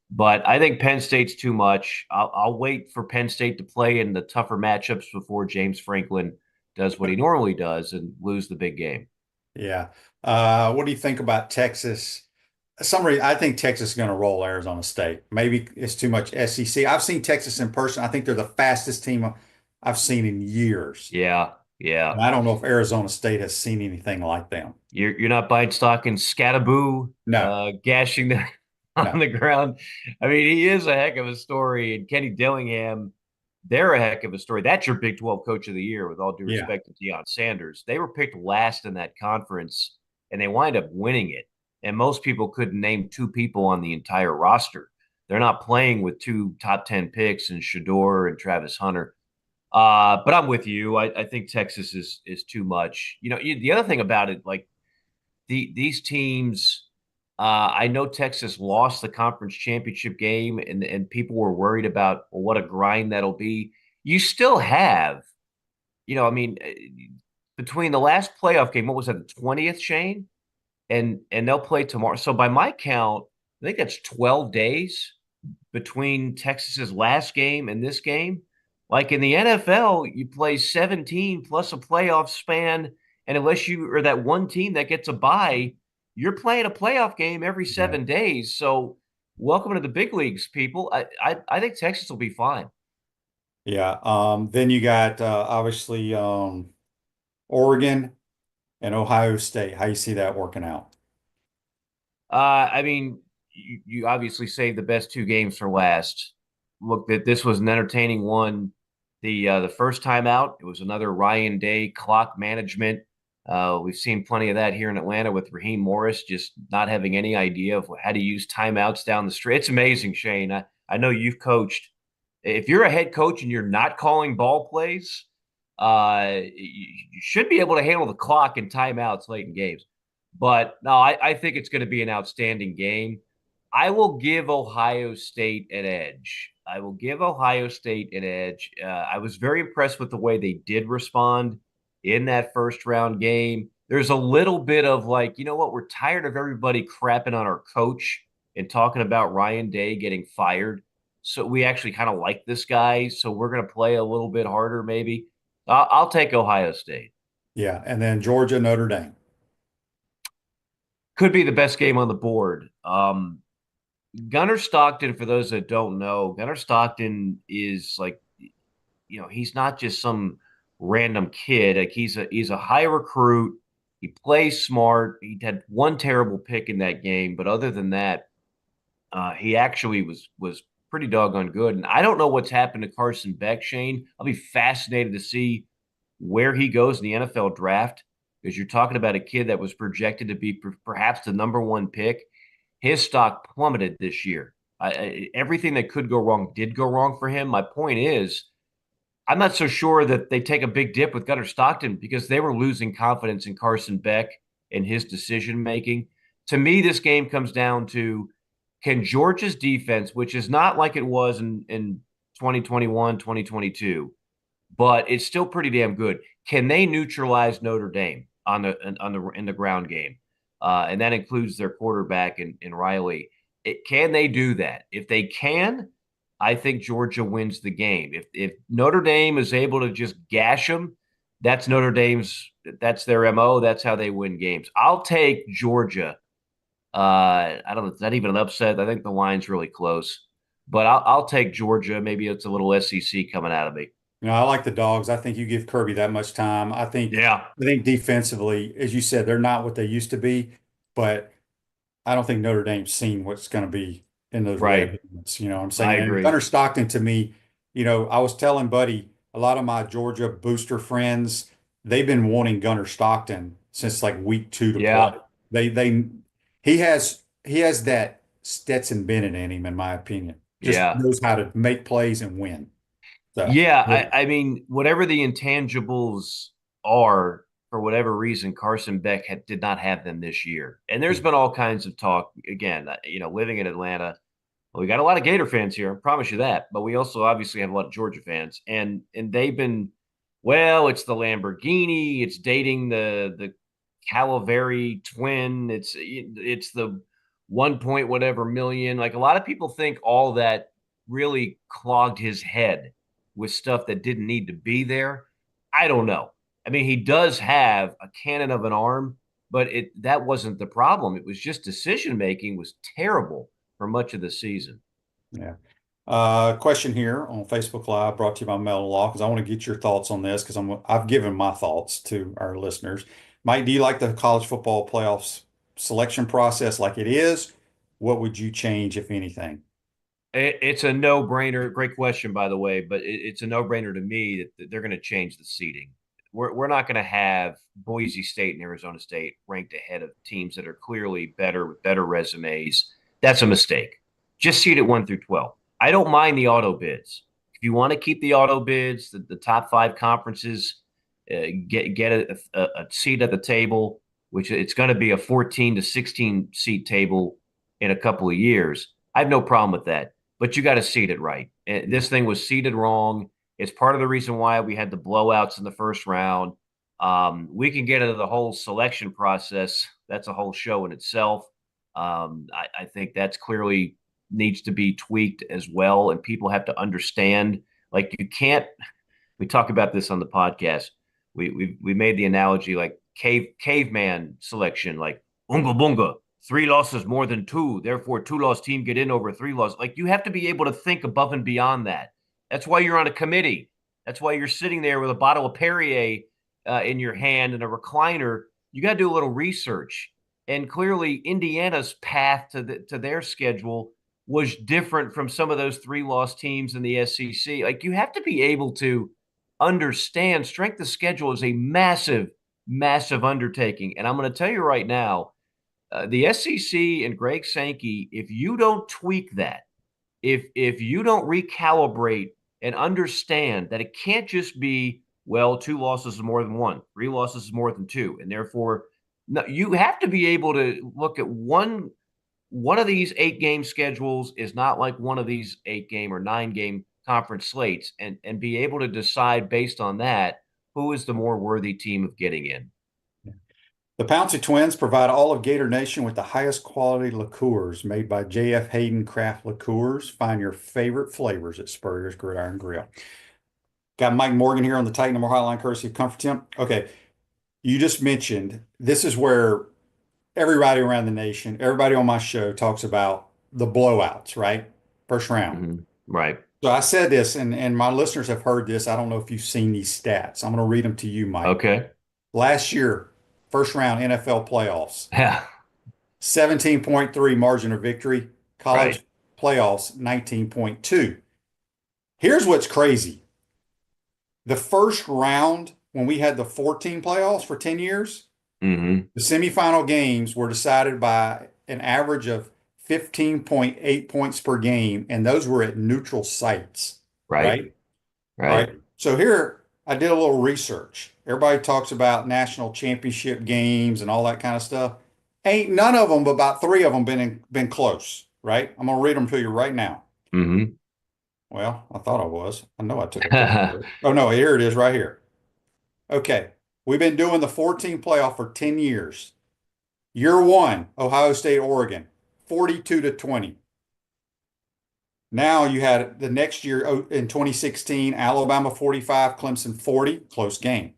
But I think Penn State's too much. I'll wait for Penn State to play in the tougher matchups before James Franklin does what he normally does and lose the big game. Yeah. What do you think about Texas? I think Texas is going to roll Arizona State. Maybe it's too much SEC. I've seen Texas in person. I think they're the fastest team I've seen in years. Yeah. And I don't know if Arizona State has seen anything like them. You're not buying stock in Scattaboo, gashing them on the ground. I mean, he is a heck of a story. And Kenny Dillingham, they're a heck of a story. That's your Big 12 Coach of the Year, with all due respect to Deion Sanders. They were picked last in that conference, and they wind up winning it. And most people couldn't name two people on the entire roster. They're not playing with two top 10 picks in Shador and Travis Hunter. But I'm with you. I think Texas is too much. The other thing about it, like these teams, I know Texas lost the conference championship game, and people were worried about, well, what a grind that'll be. You still have, between the last playoff game, what was that, the 20th, Shane? And they'll play tomorrow. So by my count, I think that's 12 days between Texas's last game and this game. Like in the NFL, you play 17 plus a playoff span, and unless you are that one team that gets a bye, you're playing a playoff game every 7 days. So welcome to the big leagues, people. I think Texas will be fine. Yeah. Then you got obviously Oregon and Ohio State. How you see that working out? You obviously saved the best two games for last. Look, that this was an entertaining one. The first time out, it was another Ryan Day clock management. We've seen plenty of that here in Atlanta with Raheem Morris just not having any idea of how to use timeouts down the street. It's amazing, Shane. I know you've coached. If you're a head coach and you're not calling ball plays, you should be able to handle the clock and timeouts late in games. But no, I think it's going to be an outstanding game. I will give Ohio State an edge. I was very impressed with the way they did respond in that first round game. There's a little bit of like, you know what? We're tired of everybody crapping on our coach and talking about Ryan Day getting fired. So we actually kind of like this guy. So we're going to play a little bit harder, maybe. I'll take Ohio State. Yeah. And then Georgia, Notre Dame. Could be the best game on the board. Gunnar Stockton, for those that don't know, Gunnar Stockton is like, he's not just some random kid. Like he's a high recruit. He plays smart. He had one terrible pick in that game, but other than that, he actually was pretty doggone good. And I don't know what's happened to Carson Beck, Shane. I'll be fascinated to see where he goes in the NFL draft, because you're talking about a kid that was projected to be perhaps the number one pick. His stock plummeted this year. Everything that could go wrong did go wrong for him. My point is, I'm not so sure that they take a big dip with Gunnar Stockton because they were losing confidence in Carson Beck and his decision-making. To me, this game comes down to, can Georgia's defense, which is not like it was in 2021, 2022, but it's still pretty damn good, can they neutralize Notre Dame in the ground game? And that includes their quarterback in Riley. Can they do that? If they can, I think Georgia wins the game. If Notre Dame is able to just gash them, that's Notre Dame's. That's their MO. That's how they win games. I'll take Georgia. I don't know. It's not even an upset. I think the line's really close, but I'll take Georgia. Maybe it's a little SEC coming out of me. I like the Dogs. I think you give Kirby that much time. Yeah. I think defensively, as you said, they're not what they used to be, but I don't think Notre Dame's seen what's going to be in those Right. red helmets. You know what I'm saying? I And agree. Gunnar Stockton, to me, I was telling Buddy, a lot of my Georgia booster friends, they've been wanting Gunnar Stockton since like week 2 to Yeah. play. He has that Stetson Bennett in him, in my opinion. Just Yeah. knows how to make plays and win. So, Yeah, I mean, whatever the intangibles are, for whatever reason, Carson Beck did not have them this year. And there's been all kinds of talk. Again, living in Atlanta, well, we got a lot of Gator fans here, I promise you that. But we also obviously have a lot of Georgia fans, and they've been, well, it's the Lamborghini, it's dating the Calaveri twin, it's the 1 point whatever million. Like a lot of people think all that really clogged his head with stuff that didn't need to be there. I don't know. I mean, he does have a cannon of an arm, but that wasn't the problem. It was just decision making was terrible for much of the season. Yeah. Question here on Facebook Live brought to you by Metal Law, because I want to get your thoughts on this, because I've given my thoughts to our listeners. Mike, do you like the college football playoffs selection process like it is? What would you change, if anything? It's a no-brainer. Great question, by the way, but it's a no-brainer to me that they're going to change the seeding. We're not going to have Boise State and Arizona State ranked ahead of teams that are clearly better with better resumes. That's a mistake. Just seed it 1 through 12. I don't mind the auto bids. If you want to keep the auto bids, the top 5 conferences get a seat at the table, which it's going to be a 14 to 16 seat table in a couple of years. I have no problem with that. But you got to seed it right. This thing was seeded wrong. It's part of the reason why we had the blowouts in the first round. We can get into the whole selection process. That's a whole show in itself. I think that's clearly needs to be tweaked as well. And people have to understand, like, you can't, we talk about this on the podcast. We made the analogy like caveman selection, like unga bunga. 3 losses more than 2, therefore 2-loss team get in over 3 losses. Like, you have to be able to think above and beyond that. That's why you're on a committee. That's why you're sitting there with a bottle of Perrier in your hand and a recliner. You got to do a little research. And clearly, Indiana's path to their schedule was different from some of those 3-loss teams in the SEC. Like, you have to be able to understand strength of schedule is a massive, massive undertaking. And I'm going to tell you right now, the SEC and Greg Sankey, if you don't tweak that, if you don't recalibrate and understand that it can't just be, well, 2 losses is more than 1, 3 losses is more than 2, and therefore no, you have to be able to look at one of these 8-game schedules is not like one of these 8-game or 9-game conference slates, and be able to decide based on that who is the more worthy team of getting in. The Pouncey Twins provide all of Gator Nation with the highest quality liqueurs made by J.F. Hayden Craft Liqueurs. Find your favorite flavors at Spurrier's Gridiron Grill. Got Mike Morgan here on the Titan Number Hotline, courtesy of Comfort Temp. Okay, you just mentioned this is where everybody around the nation, everybody on my show talks about the blowouts, right? First round. Mm-hmm. Right. So I said this, and my listeners have heard this. I don't know if you've seen these stats. I'm going to read them to you, Mike. Okay. Last year, first round NFL playoffs. Yeah. 17.3 margin of victory. College playoffs, 19.2. Here's what's crazy. The first round, when we had the 14 playoffs for 10 years, mm-hmm. the semifinal games were decided by an average of 15.8 points per game, and those were at neutral sites. Right. All right. So here, I did a little research. Everybody talks about national championship games and all that kind of stuff. Ain't none of them, but about 3 of them been close, right? I'm going to read them to you right now. Mm-hmm. Well, I thought I was. I know I took a picture. Oh, no, here it is right here. Okay. We've been doing the 14 playoff for 10 years. Year 1, Ohio State, Oregon. 42-20. Now you had the next year in 2016, Alabama 45, Clemson 40, close game.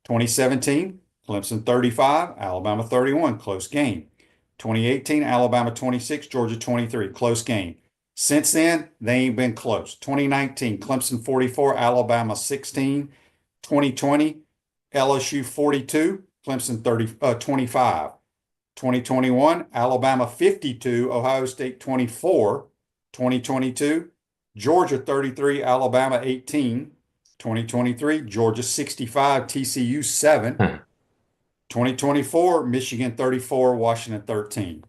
2017, Clemson 35, Alabama 31, close game. 2018, Alabama 26, Georgia 23, close game. Since then, they ain't been close. 2019, Clemson 44, Alabama 16. 2020, LSU 42, Clemson 25. 2021, Alabama 52, Ohio State 24. 2022, Georgia 33, Alabama 18. 2023, Georgia 65, TCU 7. 2024, Michigan 34, Washington 13.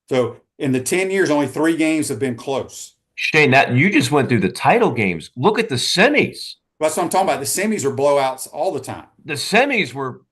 So in the 10 years, only 3 games have been close. Shane, that you just went through the title games. Look at the semis. That's what I'm talking about. The semis are blowouts all the time. The semis were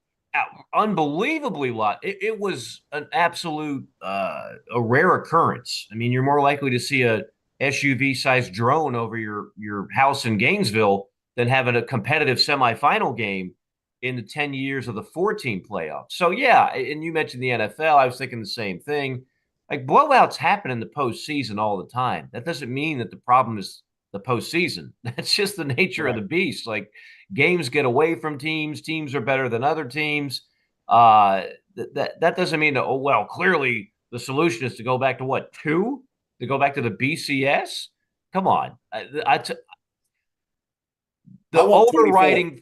unbelievably lot. It was an absolute a rare occurrence. I mean, you're more likely to see a SUV-sized drone over your house in Gainesville than having a competitive semifinal game in the 10 years of the 14 playoffs. So yeah, and you mentioned the NFL. I was thinking the same thing. Like blowouts happen in the postseason all the time. That doesn't mean that the problem is the postseason. That's just the nature of the beast. Like games get away from teams. Teams are better than other teams. That doesn't mean that, oh, well, clearly the solution is to go back to what, 2? To go back to the BCS? Come on. The overriding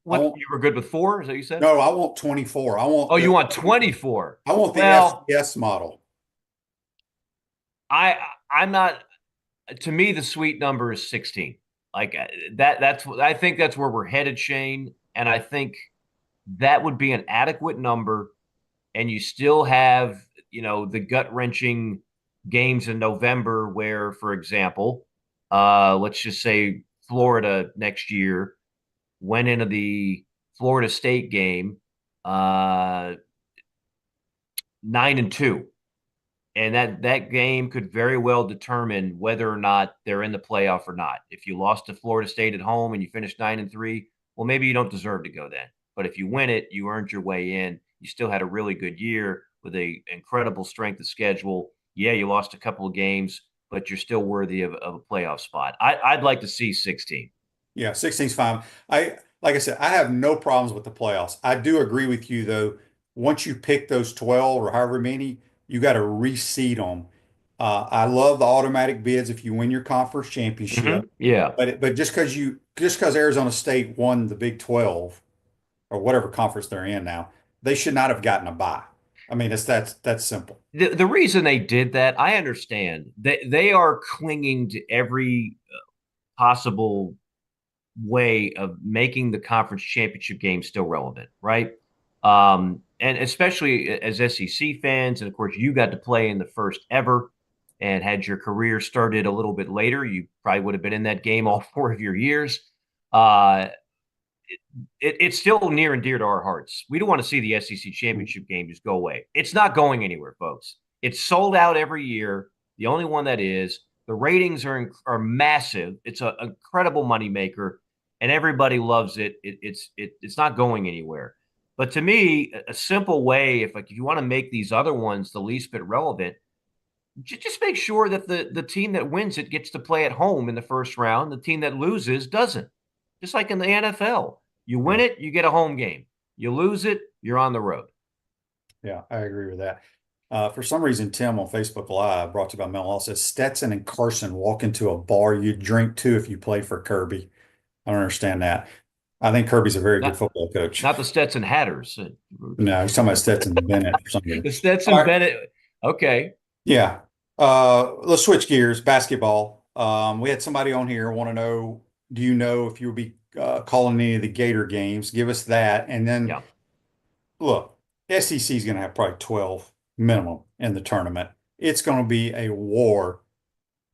you were good with 4, is that what you said? No, I want 24. You want 24. I want the FCS model. I'm not. To me, the sweet number is 16. Like I think that's where we're headed, Shane. And I think that would be an adequate number. And you still have, the gut-wrenching games in November where, for example, let's just say Florida next year went into the Florida State game 9-2. And that game could very well determine whether or not they're in the playoff or not. If you lost to Florida State at home and you finished 9-3, well, maybe you don't deserve to go then. But if you win it, you earned your way in. You still had a really good year with an incredible strength of schedule. Yeah, you lost a couple of games, but you're still worthy of a playoff spot. I'd like to see 16. Yeah, 16's fine. Like I said, I have no problems with the playoffs. I do agree with you, though. Once you pick those 12 or however many, you got to reseed them. I love the automatic bids if you win your conference championship. Mm-hmm. Yeah. But just because Arizona State won the Big 12 or whatever conference they're in now, they should not have gotten a bye. I mean, that's simple. The reason they did that, I understand. They are clinging to every possible way of making the conference championship game still relevant, right? And especially as SEC fans, and of course, you got to play in the first ever and had your career started a little bit later. You probably would have been in that game all 4 of your years. It's still near and dear to our hearts. We don't want to see the SEC championship game just go away. It's not going anywhere, folks. It's sold out every year. The only one that is. The ratings are massive. It's an incredible moneymaker, and everybody loves it. It's not going anywhere. But to me, a simple way, if you want to make these other ones the least bit relevant, just make sure that the team that wins it gets to play at home in the first round. The team that loses doesn't. Just like in the NFL. You win it, you get a home game. You lose it, you're on the road. Yeah, I agree with that. For some reason, Tim on Facebook Live, brought to you by Mel Law, says Stetson and Carson walk into a bar you'd drink too if you played for Kirby. I don't understand that. I think Kirby's a very good football coach. Not the Stetson Hatters. No, he's talking about Stetson Bennett or something. The Stetson Bennett. Okay. Yeah. Let's switch gears. Basketball. We had somebody on here want to know, do you know if you'll be calling any of the Gator games? Give us that. And then, look, SEC is going to have probably 12 minimum in the tournament. It's going to be a war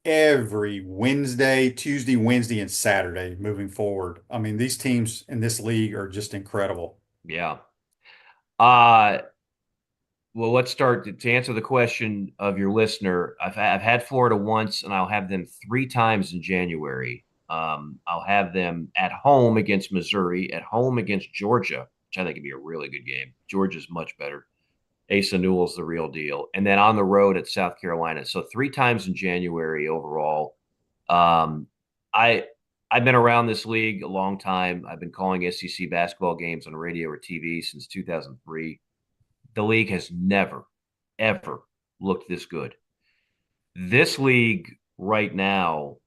every Wednesday, Tuesday, Wednesday, and Saturday moving forward. I mean, these teams in this league are just incredible. Yeah. Well, let's start to answer the question of your listener. I've had Florida once, and I'll have them 3 times in January. I'll have them at home against Missouri, at home against Georgia, which I think would be a really good game. Georgia's much better. Asa Newell's the real deal. And then on the road at South Carolina. So 3 times in January overall. Um, I've been around this league a long time. I've been calling SEC basketball games on radio or TV since 2003. The league has never, ever looked this good. This league right now,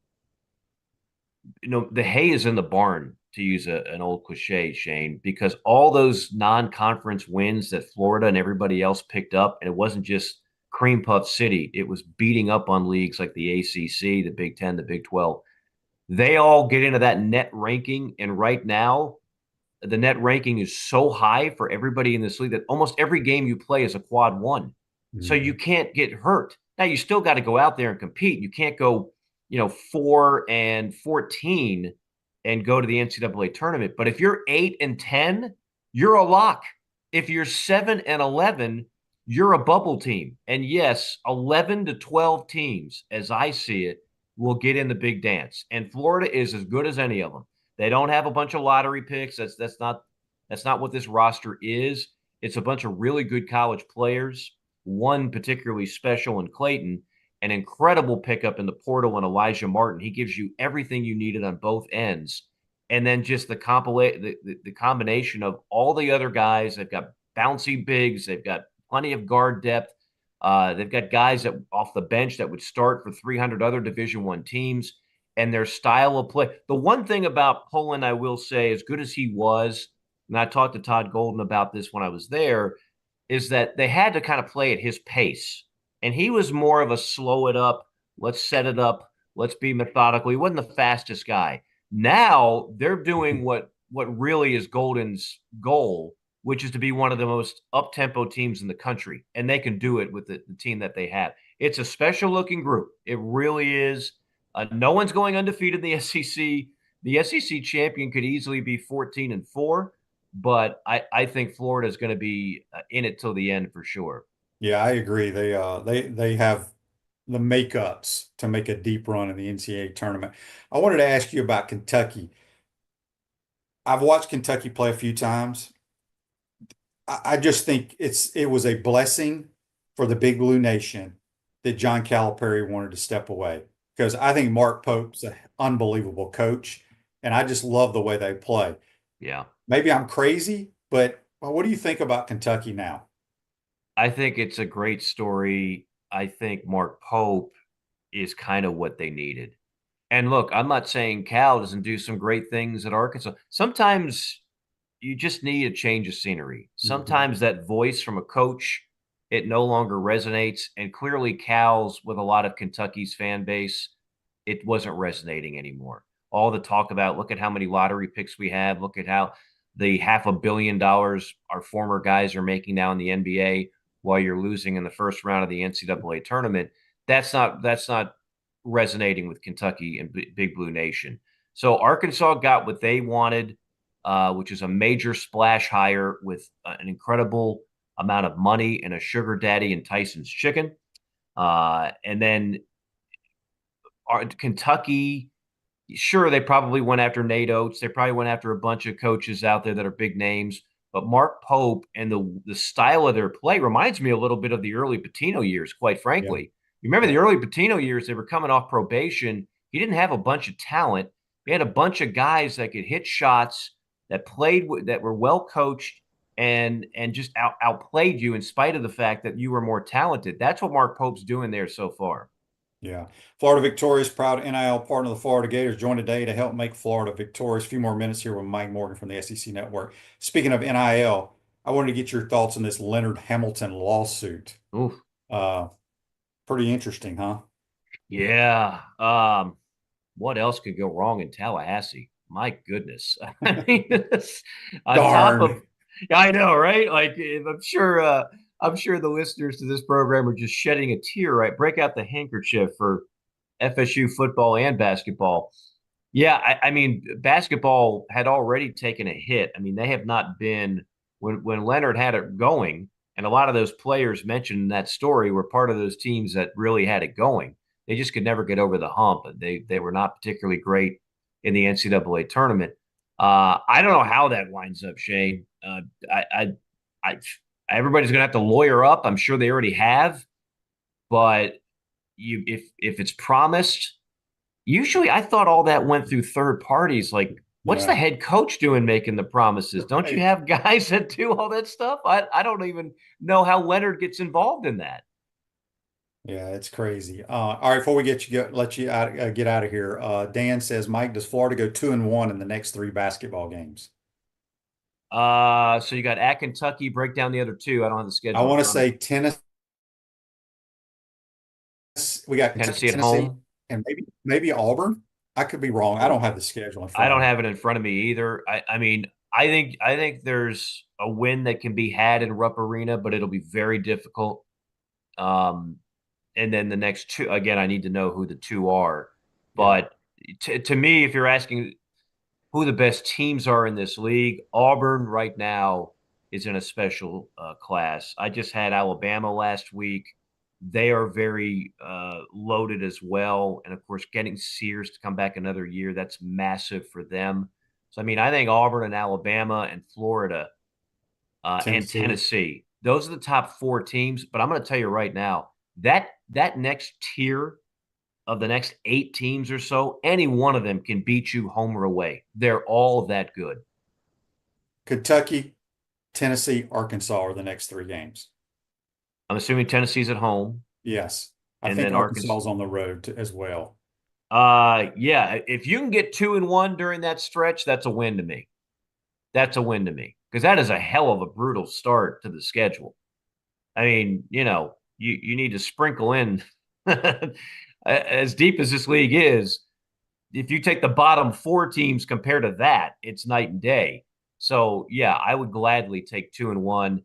the hay is in the barn, to use an old cliche, Shane, because all those non-conference wins that Florida and everybody else picked up, and it wasn't just cream puff city, it was beating up on leagues like the ACC, the Big Ten, the Big 12. They all get into that net ranking, and right now the net ranking is so high for everybody in this league that almost every game you play is a quad one. So you can't get hurt. Now you still got to go out there and compete. You can't go, 4-14 and go to the NCAA tournament. But if you're 8-10, you're a lock. If you're 7-11, you're a bubble team. And yes, 11 to 12 teams, as I see it, will get in the big dance. And Florida is as good as any of them. They don't have a bunch of lottery picks. That's not what this roster is. It's a bunch of really good college players. One particularly special in Clayton, an incredible pickup in the portal in Elijah Martin. He gives you everything you needed on both ends. And then just the combination of all the other guys. They've got bouncy bigs. They've got plenty of guard depth. They've got guys that off the bench that would start for 300 other Division I teams. And their style of play. The one thing about Poland, I will say, as good as he was, and I talked to Todd Golden about this when I was there, is that they had to kind of play at his pace. And he was more of a slow it up, let's set it up, let's be methodical. He wasn't the fastest guy. Now they're doing what really is Golden's goal, which is to be one of the most up-tempo teams in the country. And they can do it with the team that they have. It's a special-looking group. It really is. No one's going undefeated in the SEC. The SEC champion could easily be 14-4. But I think Florida is going to be in it till the end for sure. Yeah, I agree. They have the makeups to make a deep run in the NCAA tournament. I wanted to ask you about Kentucky. I've watched Kentucky play a few times. I just think it was a blessing for the Big Blue Nation that John Calipari wanted to step away, because I think Mark Pope's an unbelievable coach, and I just love the way they play. Yeah. Maybe I'm crazy, but what do you think about Kentucky now? I think it's a great story. I think Mark Pope is kind of what they needed. And look, I'm not saying Cal doesn't do some great things at Arkansas. Sometimes you just need a change of scenery. Sometimes that voice from a coach, it no longer resonates. And clearly Cal's, with a lot of Kentucky's fan base, it wasn't resonating anymore. All the talk about, look at how many lottery picks we have. Look at how the $500 million our former guys are making now in the NBA while you're losing in the first round of the NCAA tournament. That's not resonating with Kentucky and Big Blue Nation. So Arkansas got what they wanted, which is a major splash hire with an incredible amount of money and a sugar daddy in Tyson's Chicken. And then Kentucky, sure, they probably went after Nate Oates. They probably went after a bunch of coaches out there that are big names. But Mark Pope and the style of their play reminds me a little bit of the early Pitino years, quite frankly. Yeah. You remember the early Pitino years, they were coming off probation. He didn't have a bunch of talent. He had a bunch of guys that could hit shots, that played, that were well coached, and just outplayed you in spite of the fact that you were more talented. That's what Mark Pope's doing there so far. Yeah. Florida victorious, proud NIL partner of the Florida Gators, joined today to help make Florida victorious. A few more minutes here with Mike Morgan from the SEC Network. Speaking of NIL, I wanted to get your thoughts on this Leonard Hamilton lawsuit. Oof. Pretty interesting, huh? Yeah. What else could go wrong in Tallahassee? My goodness. I mean, on Darn. top of, I know, right? Like, I'm sure the listeners to this program are just shedding a tear, right? Break out the handkerchief for FSU football and basketball. Yeah, I mean, basketball had already taken a hit. I mean, they have not been, when Leonard had it going, and a lot of those players mentioned in that story were part of those teams that really had it going. They just could never get over the hump. They were not particularly great in the NCAA tournament. I don't know how that winds up, Shane. everybody's going to have to lawyer up. I'm sure they already have, but if it's promised, usually I thought all that went through third parties. Like, what's the head coach doing making the promises? Don't you have guys that do all that stuff? I don't even know how Leonard gets involved in that. Yeah, it's crazy. All right, before we let you out, get out of here, Dan says, Mike, does Florida go 2-1 in the next 3 basketball games? So you got at Kentucky, break down the other 2. I don't have the schedule. I want to say Tennessee. We got Tennessee Kentucky, at home, and maybe Auburn. I could be wrong. I don't have the schedule in front I don't of me. have it in front of me either. I mean, I think there's a win that can be had in Rupp Arena, but it'll be very difficult. And then the next 2, again, I need to know who the 2 are. But to me, if you're asking who the best teams are in this league, Auburn right now is in a special class. I just had Alabama last week. They are very loaded as well. And of course, getting Sears to come back another year, that's massive for them. So, I mean, I think Auburn and Alabama and Florida and Tennessee, those are the top 4 teams. But I'm going to tell you right now, that next tier of the next 8 teams or so, any one of them can beat you home or away. They're all that good. Kentucky, Tennessee, Arkansas are the next 3 games. I'm assuming Tennessee's at home. Yes. I And think then Arkansas's on the road as well. Yeah. If you can get 2-1 during that stretch, that's a win to me. That's a win to me. Because that is a hell of a brutal start to the schedule. I mean, you need to sprinkle in as deep as this league is. If you take the bottom 4 teams compared to that, it's night and day. So yeah, I would gladly take 2-1.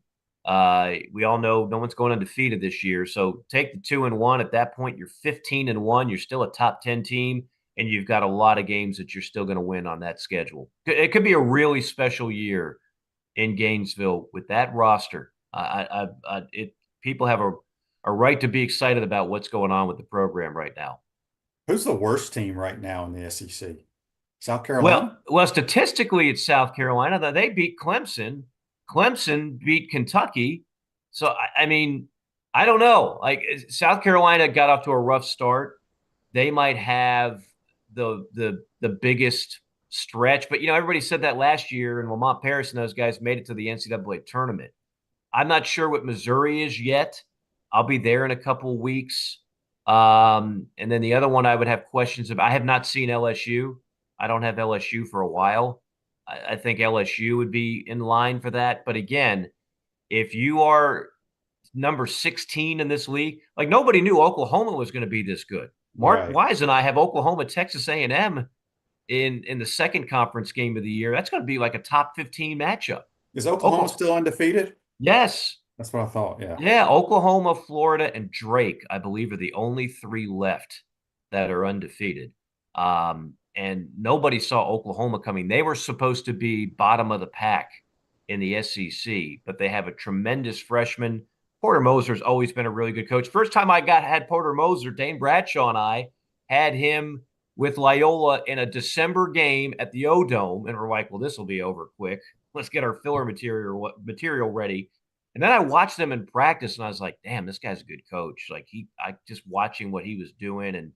We all know no one's going undefeated this year. So take the 2-1. At that point, you're 15-1. You're still a top 10 team, and you've got a lot of games that you're still going to win on that schedule. It could be a really special year in Gainesville with that roster. People have a right to be excited about what's going on with the program right now. Who's the worst team right now in the SEC? South Carolina? Well, statistically, it's South Carolina. They beat Clemson. Clemson beat Kentucky. So, I mean, I don't know. Like, South Carolina got off to a rough start. They might have the biggest stretch. But, everybody said that last year, and Lamont Paris and those guys made it to the NCAA tournament. I'm not sure what Missouri is yet. I'll be there in a couple of weeks. And then the other one I would have questions about. I have not seen LSU. I don't have LSU for a while. I think LSU would be in line for that. But again, if you are number 16 in this league, like nobody knew Oklahoma was going to be this good. Mark Wise and I have Oklahoma, Texas A&M in the second conference game of the year. That's going to be like a top 15 matchup. Is Oklahoma still undefeated? Yes. That's what I thought, yeah. Yeah, Oklahoma, Florida, and Drake, I believe, are the only 3 left that are undefeated. And nobody saw Oklahoma coming. They were supposed to be bottom of the pack in the SEC, but they have a tremendous freshman. Porter Moser's always been a really good coach. First time I had Porter Moser, Dane Bradshaw and I had him with Loyola in a December game at the O-Dome, and we're like, well, this will be over quick. Let's get our filler material ready. And then I watched them in practice, and I was like, damn, this guy's a good coach. Like, I just watching what he was doing, and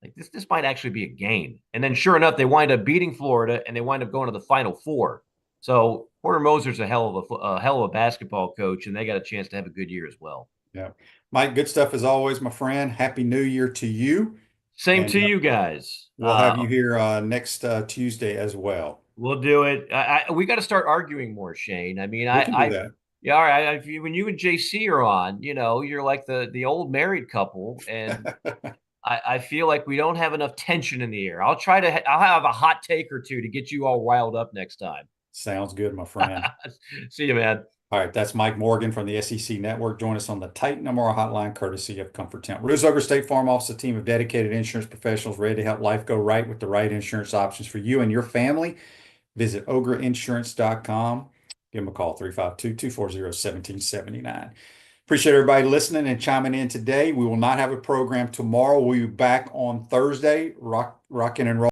like this might actually be a game. And then sure enough, they wind up beating Florida, and they wind up going to the Final Four. So Porter Moser's a hell of a basketball coach, and they got a chance to have a good year as well. Yeah. Mike, good stuff as always, my friend. Happy New Year to you. Same to you guys. We'll have you here next Tuesday as well. We'll do it. We got to start arguing more, Shane. I mean, we can do that. Yeah, all right. When you and JC are on, you're like the old married couple, and I feel like we don't have enough tension in the air. I'll have a hot take or two to get you all riled up next time. Sounds good, my friend. See you, man. All right, that's Mike Morgan from the SEC Network. Join us on the Titan MRI Hotline, courtesy of Comfort Town. Rose-Ogre State Farm Office, a team of dedicated insurance professionals ready to help life go right with the right insurance options for you and your family. Visit ogreinsurance.com. Give them a call, 352-240-1779. Appreciate everybody listening and chiming in today. We will not have a program tomorrow. We'll be back on Thursday, rocking and rolling.